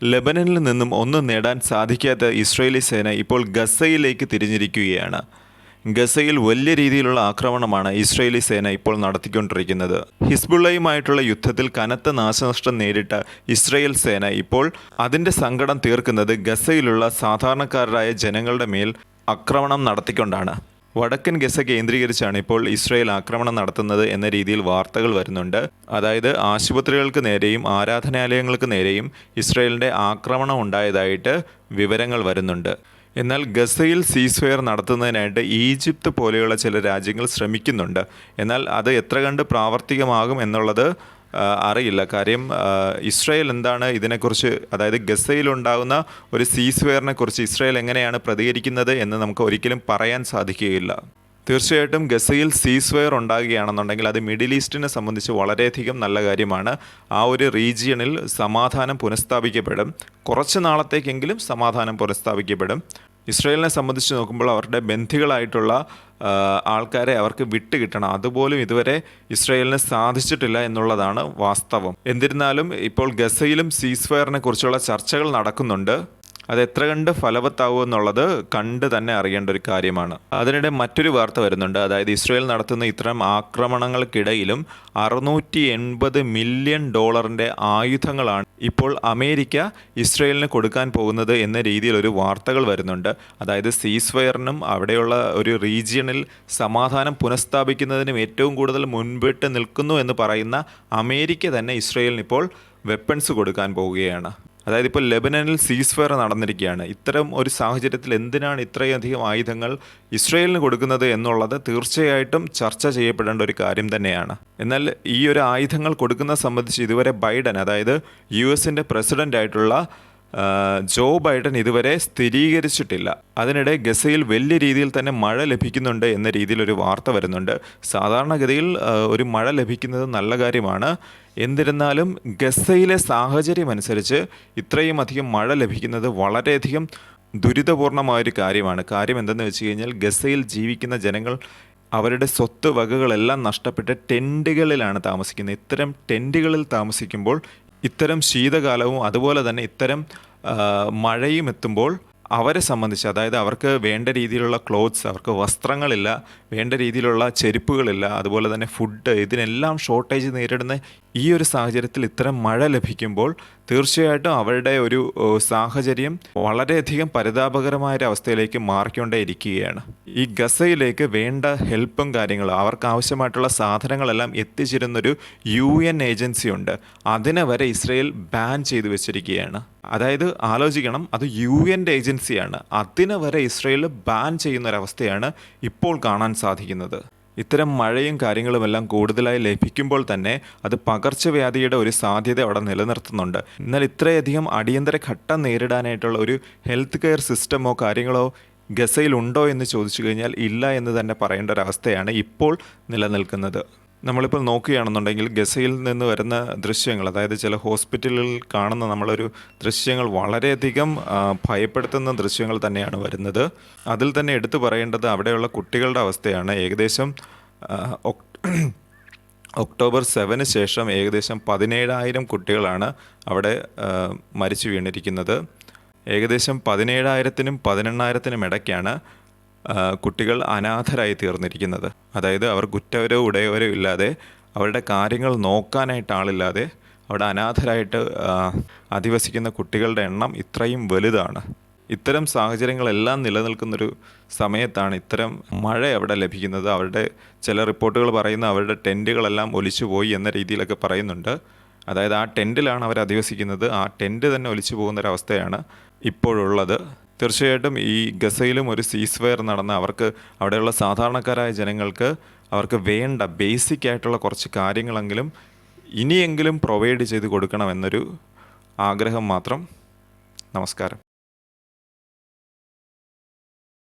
ലെബനനിൽ നിന്നും ഒന്നും നേടാൻ സാധിക്കാത്ത ഇസ്രയേലി സേന ഇപ്പോൾ ഗസയിലേക്ക് തിരിഞ്ഞിരിക്കുകയാണ്. ഗസയിൽ വലിയ രീതിയിലുള്ള ആക്രമണമാണ് ഇസ്രയേലി സേന ഇപ്പോൾ നടത്തിക്കൊണ്ടിരിക്കുന്നത്. ഹിസ്ബുള്ളയുമായിട്ടുള്ള യുദ്ധത്തിൽ കനത്ത നാശനഷ്ടം നേരിട്ട ഇസ്രയേൽ സേന ഇപ്പോൾ അതിൻ്റെ സങ്കടം തീർക്കുന്നത് ഗസയിലുള്ള സാധാരണക്കാരായ ജനങ്ങളുടെ മേൽ ആക്രമണം നടത്തിക്കൊണ്ടാണ്. വടക്കൻ ഗസ കേന്ദ്രീകരിച്ചാണ് ഇപ്പോൾ ഇസ്രയേൽ ആക്രമണം നടത്തുന്നത് എന്ന രീതിയിൽ വാർത്തകൾ വരുന്നുണ്ട്. അതായത് ആശുപത്രികൾക്ക് നേരെയും ആരാധനാലയങ്ങൾക്ക് നേരെയും ഇസ്രയേലിൻ്റെ ആക്രമണം ഉണ്ടായതായിട്ട് വിവരങ്ങൾ വരുന്നുണ്ട്. എന്നാൽ ഗസയിൽ സീസ്ഫയർ നടത്തുന്നതിനായിട്ട് ഈജിപ്ത് പോലെയുള്ള ചില രാജ്യങ്ങൾ ശ്രമിക്കുന്നുണ്ട്. എന്നാൽ അത് എത്ര കണ്ട് പ്രാവർത്തികമാകും എന്നുള്ളത് അറിയില്ല. കാര്യം ഇസ്രായേൽ എന്താണ് ഇതിനെക്കുറിച്ച്, അതായത് ഗസയിലുണ്ടാകുന്ന ഒരു സീസ്ഫയറിനെ കുറിച്ച് ഇസ്രായേൽ എങ്ങനെയാണ് പ്രതികരിക്കുന്നത് എന്ന് നമുക്ക് ഒരിക്കലും പറയാൻ സാധിക്കുകയില്ല. തീർച്ചയായിട്ടും ഗസയിൽ സീസ്ഫയർ ഉണ്ടാകുകയാണെന്നുണ്ടെങ്കിൽ അത് മിഡിൽ ഈസ്റ്റിനെ സംബന്ധിച്ച് വളരെയധികം നല്ല കാര്യമാണ്. ആ ഒരു റീജിയണിൽ സമാധാനം പുനഃസ്ഥാപിക്കപ്പെടും. കുറച്ച് നാളത്തേക്കെങ്കിലും സമാധാനം പുനഃസ്ഥാപിക്കപ്പെടും. ഇസ്രായേലിനെ സംബന്ധിച്ച് നോക്കുമ്പോൾ അവരുടെ ബന്ധികളായിട്ടുള്ള ആൾക്കാരെ അവർക്ക് വിട്ടുകിട്ടണം. അതുപോലും ഇതുവരെ ഇസ്രായേലിന് സാധിച്ചിട്ടില്ല എന്നുള്ളതാണ് വാസ്തവം. എന്നിരുന്നാലും ഇപ്പോൾ ഗസയിലും സീസ്ഫയറിനെ കുറിച്ചുള്ള ചർച്ചകൾ നടക്കുന്നുണ്ട്. അത് എത്ര കണ്ട് ഫലവത്താവും എന്നുള്ളത് കണ്ട് തന്നെ അറിയേണ്ട ഒരു കാര്യമാണ്. അതിനിടെ മറ്റൊരു വാർത്ത വരുന്നുണ്ട്. അതായത് ഇസ്രായേൽ നടത്തുന്ന ഇത്തരം ആക്രമണങ്ങൾക്കിടയിലും $680 മില്യൺ ആയുധങ്ങളാണ് ഇപ്പോൾ അമേരിക്ക ഇസ്രായേലിന് കൊടുക്കാൻ പോകുന്നത് എന്ന രീതിയിൽ ഒരു വാർത്തകൾ വരുന്നുണ്ട്. അതായത് സീസ്ഫയറിനും അവിടെയുള്ള ഒരു റീജിയണിൽ സമാധാനം പുനഃസ്ഥാപിക്കുന്നതിനും ഏറ്റവും കൂടുതൽ മുൻപിട്ട് നിൽക്കുന്നു എന്ന് പറയുന്ന അമേരിക്ക തന്നെ ഇസ്രായേലിന് ഇപ്പോൾ വെപ്പൺസ് കൊടുക്കാൻ പോവുകയാണ്. അതായത് ഇപ്പോൾ ലെബനനിൽ സീസ്ഫയർ നടന്നിരിക്കുകയാണ്. ഇത്തരം ഒരു സാഹചര്യത്തിൽ എന്തിനാണ് ഇത്രയധികം ആയുധങ്ങൾ ഇസ്രായേലിന് കൊടുക്കുന്നത് എന്നുള്ളത് തീർച്ചയായിട്ടും ചർച്ച ചെയ്യപ്പെടേണ്ട ഒരു കാര്യം തന്നെയാണ്. എന്നാൽ ഈ ഒരു ആയുധങ്ങൾ കൊടുക്കുന്നത് സംബന്ധിച്ച് ഇതുവരെ ബൈഡൻ, അതായത് US പ്രസിഡൻ്റായിട്ടുള്ള ജോ ബൈഡൻ ഇതുവരെ സ്ഥിരീകരിച്ചിട്ടില്ല. അതിനിടെ ഗസയിൽ വലിയ രീതിയിൽ തന്നെ മഴ ലഭിക്കുന്നുണ്ട് എന്ന രീതിയിലൊരു വാർത്ത വരുന്നുണ്ട്. സാധാരണഗതിയിൽ ഒരു മഴ ലഭിക്കുന്നത് നല്ല കാര്യമാണ്. എന്നിരുന്നാലും ഗസയിലെ സാഹചര്യം അനുസരിച്ച് ഇത്രയും അധികം മഴ ലഭിക്കുന്നത് വളരെയധികം ദുരിതപൂർണമായൊരു കാര്യമാണ്. കാര്യം എന്തെന്ന് വെച്ച് കഴിഞ്ഞാൽ ഗസയിൽ ജീവിക്കുന്ന ജനങ്ങൾ അവരുടെ സ്വത്ത് വകകളെല്ലാം നഷ്ടപ്പെട്ട് ടെൻറ്റുകളിലാണ് താമസിക്കുന്നത്. ഇത്തരം ടെൻറ്റുകളിൽ താമസിക്കുമ്പോൾ ഇത്തരം ശീതകാലവും അതുപോലെ തന്നെ ഇത്തരം മഴയും എത്തുമ്പോൾ അവരെ സംബന്ധിച്ച്, അതായത് അവർക്ക് വേണ്ട രീതിയിലുള്ള ക്ലോത്ത്സ്, അവർക്ക് വസ്ത്രങ്ങളില്ല, വേണ്ട രീതിയിലുള്ള ചെരുപ്പുകളില്ല, അതുപോലെ തന്നെ ഫുഡ്, ഇതിനെല്ലാം ഷോർട്ടേജ് നേരിടുന്ന ഈ ഒരു സാഹചര്യത്തിൽ ഇത്തരം മഴ ലഭിക്കുമ്പോൾ തീർച്ചയായിട്ടും അവരുടെ ഒരു സാഹചര്യം വളരെയധികം പരിതാപകരമായൊരവസ്ഥയിലേക്ക് മാറിക്കൊണ്ടേയിരിക്കുകയാണ്. ഈ ഗസയിലേക്ക് വേണ്ട ഹെൽപ്പും കാര്യങ്ങളും അവർക്ക് ആവശ്യമായിട്ടുള്ള സാധനങ്ങളെല്ലാം എത്തിച്ചിരുന്നൊരു UN ഏജൻസി ഉണ്ട്. അതിനെ വരെ ഇസ്രായേൽ ബാൻ ചെയ്തു വെച്ചിരിക്കുകയാണ്. അതായത് ആലോചിക്കണം, അത് UN ഏജൻസിയാണ്. അതിനെ വരെ ഇസ്രായേൽ ബാൻ ചെയ്യുന്നൊരവസ്ഥയാണ് ഇപ്പോൾ കാണാൻ സാധിക്കുന്നത്. ഇത്തരം മഴയും കാര്യങ്ങളുമെല്ലാം കൂടുതലായി ലഭിക്കുമ്പോൾ തന്നെ അത് പകർച്ചവ്യാധിയുടെ ഒരു സാധ്യത അവിടെ നിലനിർത്തുന്നുണ്ട്. എന്നാൽ ഇത്രയധികം അടിയന്തര ഘട്ടം നേരിടാനായിട്ടുള്ള ഒരു ഹെൽത്ത് കെയർ സിസ്റ്റമോ കാര്യങ്ങളോ ഗസയിലുണ്ടോ എന്ന് ചോദിച്ചു കഴിഞ്ഞാൽ ഇല്ല എന്ന് തന്നെ പറയേണ്ട ഒരവസ്ഥയാണ് ഇപ്പോൾ നിലനിൽക്കുന്നത്. നമ്മളിപ്പോൾ നോക്കുകയാണെന്നുണ്ടെങ്കിൽ ഗസയിൽ നിന്ന് വരുന്ന ദൃശ്യങ്ങൾ, അതായത് ചില ഹോസ്പിറ്റലുകളിൽ കാണുന്ന നമ്മളൊരു ദൃശ്യങ്ങൾ വളരെയധികം ഭയപ്പെടുത്തുന്ന ദൃശ്യങ്ങൾ തന്നെയാണ് വരുന്നത്. അതിൽ തന്നെ എടുത്തു പറയേണ്ടത് അവിടെയുള്ള കുട്ടികളുടെ അവസ്ഥയാണ്. ഏകദേശം ഒക്ടോബർ 7 ശേഷം ഏകദേശം 17,000 കുട്ടികളാണ് അവിടെ മരിച്ചു വീണിരിക്കുന്നത്. ഏകദേശം 17,000-നും 18,000-നും ഇടയ്ക്കാണ് കുട്ടികൾ അനാഥരായി തീർന്നിരിക്കുന്നത്. അതായത് അവർ കുറ്റവരോ ഉടയവരോ ഇല്ലാതെ, അവരുടെ കാര്യങ്ങൾ നോക്കാനായിട്ട് ആളില്ലാതെ അവിടെ അനാഥരായിട്ട് അധിവസിക്കുന്ന കുട്ടികളുടെ എണ്ണം ഇത്രയും വലുതാണ്. ഇത്തരം സാഹചര്യങ്ങളെല്ലാം നിലനിൽക്കുന്നൊരു സമയത്താണ് ഇത്തരം മഴ അവിടെ ലഭിക്കുന്നത്. അവരുടെ ചില റിപ്പോർട്ടുകൾ പറയുന്ന അവരുടെ ടെൻറ്റുകളെല്ലാം ഒലിച്ചു പോയി എന്ന രീതിയിലൊക്കെ പറയുന്നുണ്ട്. അതായത് ആ ടെൻറ്റിലാണ് അവർ അധിവസിക്കുന്നത്. ആ ടെൻറ്റ് തന്നെ ഒലിച്ചു പോകുന്നൊരവസ്ഥയാണ് ഇപ്പോഴുള്ളത്. തീർച്ചയായിട്ടും ഈ ഗസയിലും ഒരു സീസ്ഫയർ നടന്ന് അവർക്ക് അവിടെയുള്ള സാധാരണക്കാരായ ജനങ്ങൾക്ക് അവർക്ക് വേണ്ട ബേസിക് ആയിട്ടുള്ള കുറച്ച് കാര്യങ്ങളെങ്കിലും ഇനിയെങ്കിലും പ്രൊവൈഡ് ചെയ്ത് കൊടുക്കണമെന്നൊരു ആഗ്രഹം മാത്രം. നമസ്കാരം.